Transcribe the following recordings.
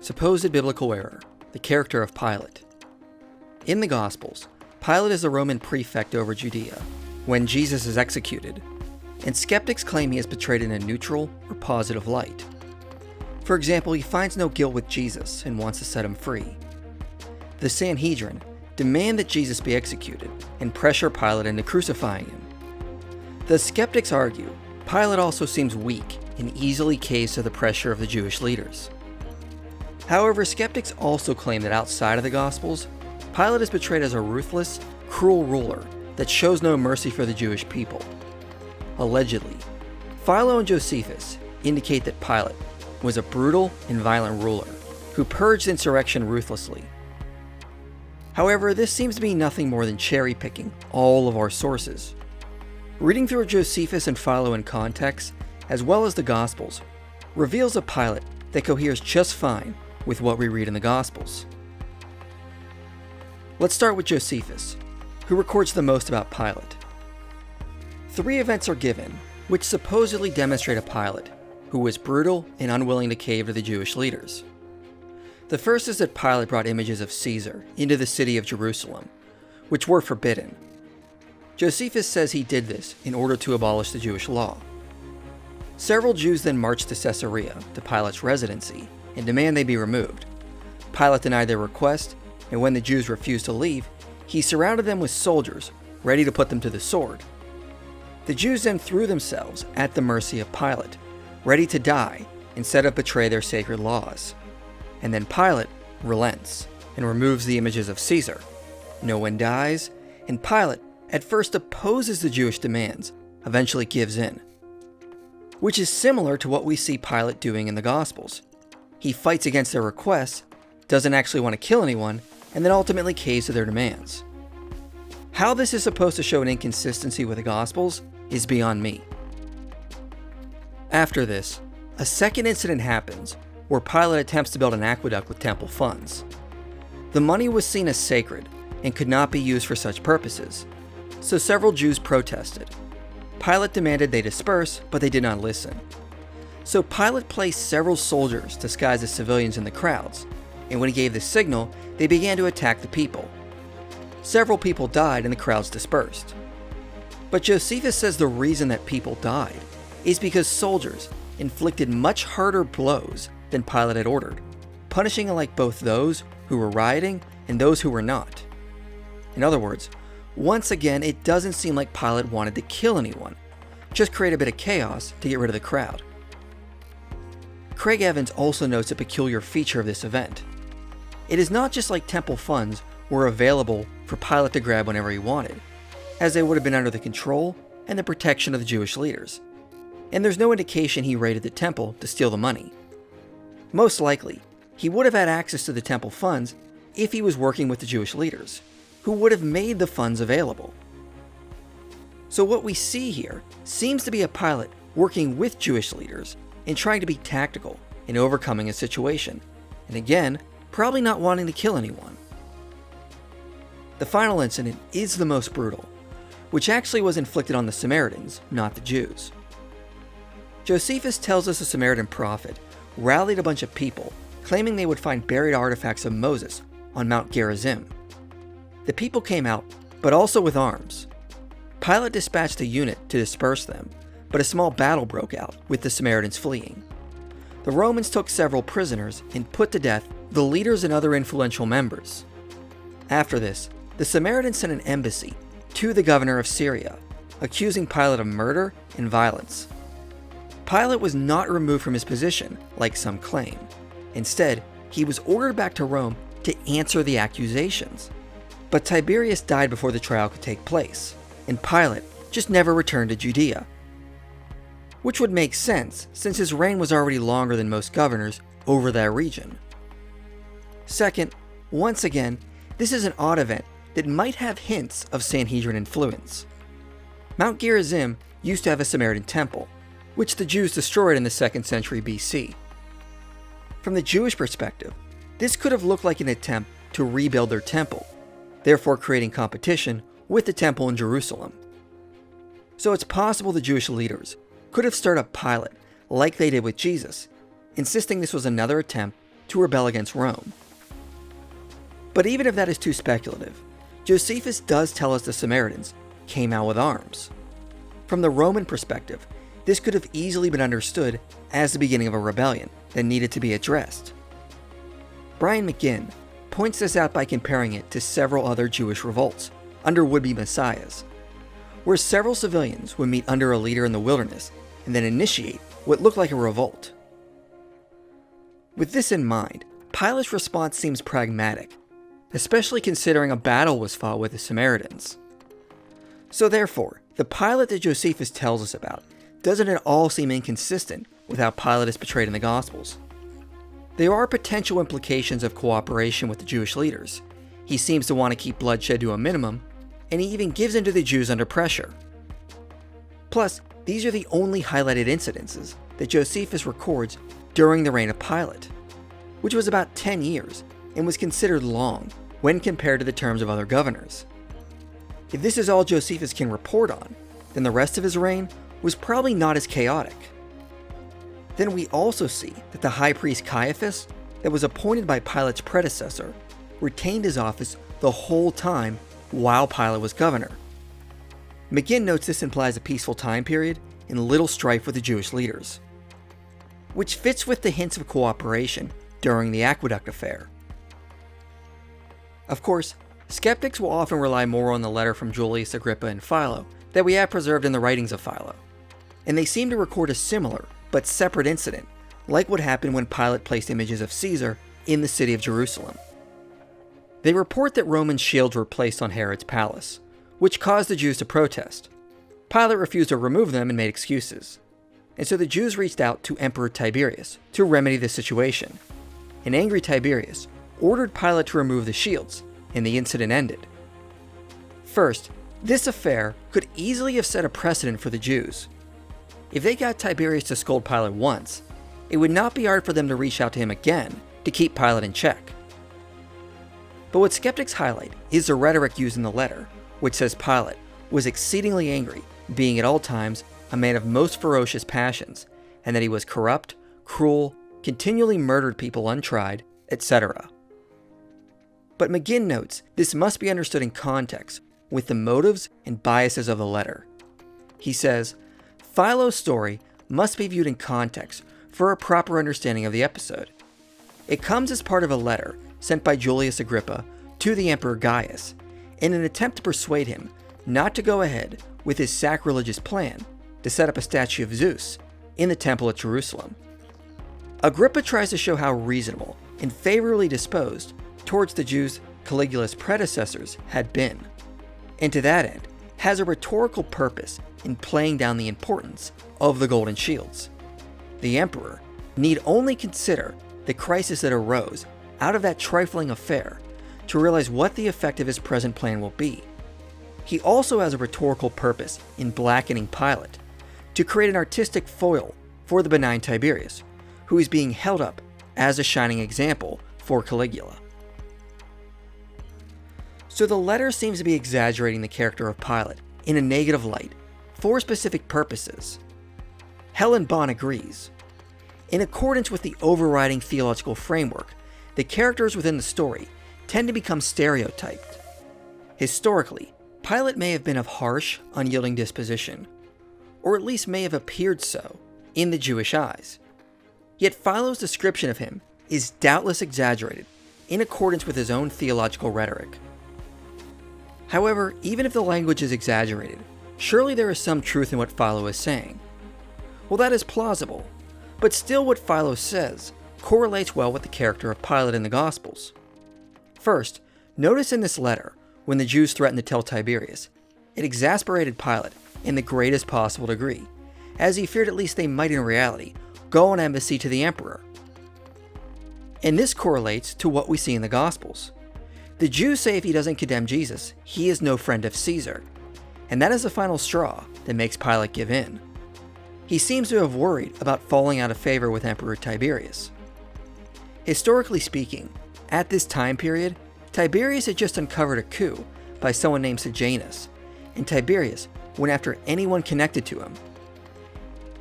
Supposed biblical error, the character of Pilate. In the Gospels, Pilate is the Roman prefect over Judea when Jesus is executed, and skeptics claim he is portrayed in a neutral or positive light. For example, he finds no guilt with Jesus and wants to set him free. The Sanhedrin demand that Jesus be executed and pressure Pilate into crucifying him. The skeptics argue Pilate also seems weak and easily caves to the pressure of the Jewish leaders. However, skeptics also claim that outside of the Gospels, Pilate is portrayed as a ruthless, cruel ruler that shows no mercy for the Jewish people. Allegedly, Philo and Josephus indicate that Pilate was a brutal and violent ruler who purged insurrection ruthlessly. However, this seems to be nothing more than cherry-picking all of our sources. Reading through Josephus and Philo in context, as well as the Gospels, reveals a Pilate that coheres just fine with what we read in the Gospels. Let's start with Josephus, who records the most about Pilate. 3 events are given, which supposedly demonstrate a Pilate who was brutal and unwilling to cave to the Jewish leaders. The first is that Pilate brought images of Caesar into the city of Jerusalem, which were forbidden. Josephus says he did this in order to abolish the Jewish law. Several Jews then marched to Caesarea, to Pilate's residency, and demand they be removed. Pilate denied their request, and when the Jews refused to leave, he surrounded them with soldiers, ready to put them to the sword. The Jews then threw themselves at the mercy of Pilate, ready to die instead of betray their sacred laws. And then Pilate relents and removes the images of Caesar. No one dies, and Pilate at first opposes the Jewish demands, eventually gives in. Which is similar to what we see Pilate doing in the Gospels. He fights against their requests, doesn't actually want to kill anyone, and then ultimately caves to their demands. How this is supposed to show an inconsistency with the Gospels is beyond me. After this, a second incident happens where Pilate attempts to build an aqueduct with temple funds. The money was seen as sacred and could not be used for such purposes, so several Jews protested. Pilate demanded they disperse, but they did not listen. So Pilate placed several soldiers disguised as civilians in the crowds, and when he gave the signal, they began to attack the people. Several people died and the crowds dispersed. But Josephus says the reason that people died is because soldiers inflicted much harder blows than Pilate had ordered, punishing alike both those who were rioting and those who were not. In other words, once again, it doesn't seem like Pilate wanted to kill anyone, just create a bit of chaos to get rid of the crowd. Craig Evans also notes a peculiar feature of this event. It is not just like temple funds were available for Pilate to grab whenever he wanted, as they would have been under the control and the protection of the Jewish leaders. And there's no indication he raided the temple to steal the money. Most likely, he would have had access to the temple funds if he was working with the Jewish leaders, who would have made the funds available. So what we see here seems to be a Pilate working with Jewish leaders and trying to be tactical in overcoming a situation, and again, probably not wanting to kill anyone. The final incident is the most brutal, which actually was inflicted on the Samaritans, not the Jews. Josephus tells us a Samaritan prophet rallied a bunch of people, claiming they would find buried artifacts of Moses on Mount Gerizim. The people came out, but also with arms. Pilate dispatched a unit to disperse them, but a small battle broke out, with the Samaritans fleeing. The Romans took several prisoners and put to death the leaders and other influential members. After this, the Samaritans sent an embassy to the governor of Syria, accusing Pilate of murder and violence. Pilate was not removed from his position, like some claim. Instead, he was ordered back to Rome to answer the accusations. But Tiberius died before the trial could take place, and Pilate just never returned to Judea. Which would make sense, since his reign was already longer than most governors over that region. Second, once again, this is an odd event that might have hints of Sanhedrin influence. Mount Gerizim used to have a Samaritan temple, which the Jews destroyed in the 2nd century BC. From the Jewish perspective, this could have looked like an attempt to rebuild their temple, therefore creating competition with the temple in Jerusalem. So it's possible the Jewish leaders could have stirred up Pilate like they did with Jesus, insisting this was another attempt to rebel against Rome. But even if that is too speculative, Josephus does tell us the Samaritans came out with arms. From the Roman perspective, this could have easily been understood as the beginning of a rebellion that needed to be addressed. Brian McGinn points this out by comparing it to several other Jewish revolts under would-be messiahs, where several civilians would meet under a leader in the wilderness and then initiate what looked like a revolt. With this in mind, Pilate's response seems pragmatic, especially considering a battle was fought with the Samaritans. So therefore, the Pilate that Josephus tells us about doesn't at all seem inconsistent with how Pilate is portrayed in the Gospels. There are potential implications of cooperation with the Jewish leaders. He seems to want to keep bloodshed to a minimum, and he even gives in to the Jews under pressure. Plus, these are the only highlighted incidences that Josephus records during the reign of Pilate, which was about 10 years and was considered long when compared to the terms of other governors. If this is all Josephus can report on, then the rest of his reign was probably not as chaotic. Then we also see that the high priest Caiaphas, that was appointed by Pilate's predecessor, retained his office the whole time while Pilate was governor. McGinn notes this implies a peaceful time period and little strife with the Jewish leaders, which fits with the hints of cooperation during the aqueduct affair. Of course, skeptics will often rely more on the letter from Julius Agrippa and Philo that we have preserved in the writings of Philo, and they seem to record a similar but separate incident, like what happened when Pilate placed images of Caesar in the city of Jerusalem. They report that Roman shields were placed on Herod's palace, which caused the Jews to protest. Pilate refused to remove them and made excuses, and so the Jews reached out to Emperor Tiberius to remedy the situation. An angry Tiberius ordered Pilate to remove the shields, and the incident ended. First, this affair could easily have set a precedent for the Jews. If they got Tiberius to scold Pilate once, it would not be hard for them to reach out to him again to keep Pilate in check. But what skeptics highlight is the rhetoric used in the letter, which says Pilate was exceedingly angry, being at all times a man of most ferocious passions, and that he was corrupt, cruel, continually murdered people untried, etc. But McGinn notes this must be understood in context with the motives and biases of the letter. He says, Philo's story must be viewed in context for a proper understanding of the episode. It comes as part of a letter sent by Julius Agrippa to the Emperor Gaius in an attempt to persuade him not to go ahead with his sacrilegious plan to set up a statue of Zeus in the temple at Jerusalem. Agrippa tries to show how reasonable and favorably disposed towards the Jews Caligula's predecessors had been, and to that end has a rhetorical purpose in playing down the importance of the golden shields. The emperor need only consider the crisis that arose out of that trifling affair to realize what the effect of his present plan will be. He also has a rhetorical purpose in blackening Pilate to create an artistic foil for the benign Tiberius, who is being held up as a shining example for Caligula. So the letter seems to be exaggerating the character of Pilate in a negative light for specific purposes. Helen Bond agrees. In accordance with the overriding theological framework, the characters within the story tend to become stereotyped. Historically, Pilate may have been of harsh, unyielding disposition, or at least may have appeared so in the Jewish eyes. Yet Philo's description of him is doubtless exaggerated in accordance with his own theological rhetoric. However, even if the language is exaggerated, surely there is some truth in what Philo is saying. Well, that is plausible, but still what Philo says correlates well with the character of Pilate in the Gospels. First, notice in this letter, when the Jews threatened to tell Tiberius, it exasperated Pilate in the greatest possible degree, as he feared at least they might in reality go on embassy to the emperor. And this correlates to what we see in the Gospels. The Jews say if he doesn't condemn Jesus, he is no friend of Caesar, and that is the final straw that makes Pilate give in. He seems to have worried about falling out of favor with Emperor Tiberius. Historically speaking, at this time period, Tiberius had just uncovered a coup by someone named Sejanus, and Tiberius went after anyone connected to him.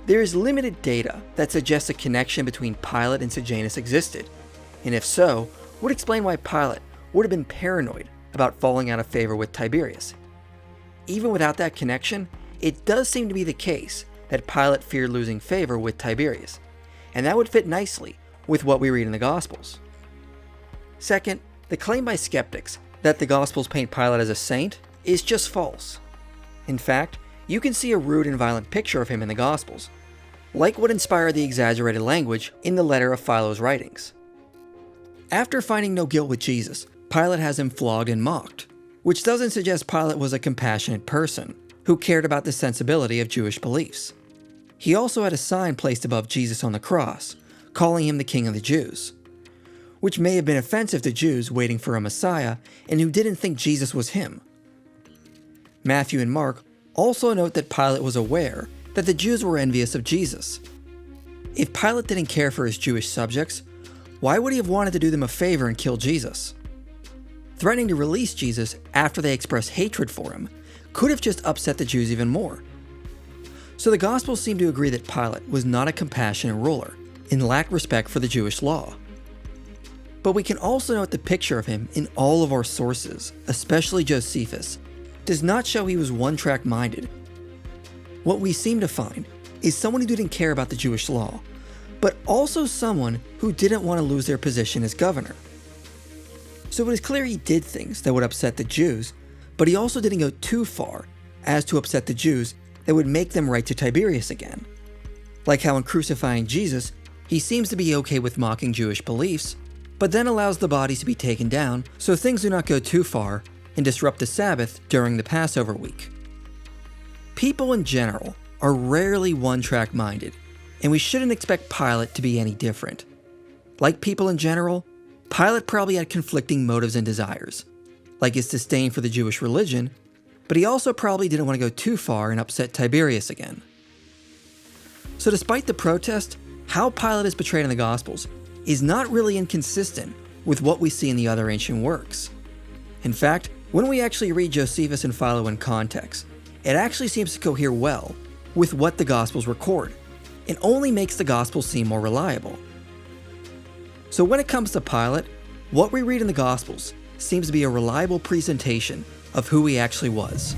There is limited data that suggests a connection between Pilate and Sejanus existed, And if so, would explain why Pilate would have been paranoid about falling out of favor with Tiberius. Even without that connection, it does seem to be the case that Pilate feared losing favor with Tiberius, and that would fit nicely with what we read in the Gospels. Second, the claim by skeptics that the Gospels paint Pilate as a saint is just false. In fact, you can see a rude and violent picture of him in the Gospels, like what inspired the exaggerated language in the letter of Philo's writings. After finding no guilt with Jesus, Pilate has him flogged and mocked, which doesn't suggest Pilate was a compassionate person who cared about the sensibility of Jewish beliefs. He also had a sign placed above Jesus on the cross, calling him the King of the Jews, which may have been offensive to Jews waiting for a Messiah and who didn't think Jesus was him. Matthew and Mark also note that Pilate was aware that the Jews were envious of Jesus. If Pilate didn't care for his Jewish subjects, why would he have wanted to do them a favor and kill Jesus? Threatening to release Jesus after they expressed hatred for him could have just upset the Jews even more. So the Gospels seem to agree that Pilate was not a compassionate ruler and lacked respect for the Jewish law. But we can also note the picture of him in all of our sources, especially Josephus, does not show he was one-track minded. What we seem to find is someone who didn't care about the Jewish law, but also someone who didn't want to lose their position as governor. So it is clear he did things that would upset the Jews, but he also didn't go too far as to upset the Jews that would make them write to Tiberius again. Like how in crucifying Jesus, he seems to be okay with mocking Jewish beliefs, but then allows the bodies to be taken down so things do not go too far and disrupt the Sabbath during the Passover week. People in general are rarely one-track minded, and we shouldn't expect Pilate to be any different. Like people in general, Pilate probably had conflicting motives and desires, like his disdain for the Jewish religion, but he also probably didn't want to go too far and upset Tiberius again. So despite the protest, how Pilate is portrayed in the Gospels is not really inconsistent with what we see in the other ancient works. In fact, when we actually read Josephus and Philo in context, it actually seems to cohere well with what the Gospels record, and only makes the Gospels seem more reliable. So when it comes to Pilate, what we read in the Gospels seems to be a reliable presentation of who he actually was.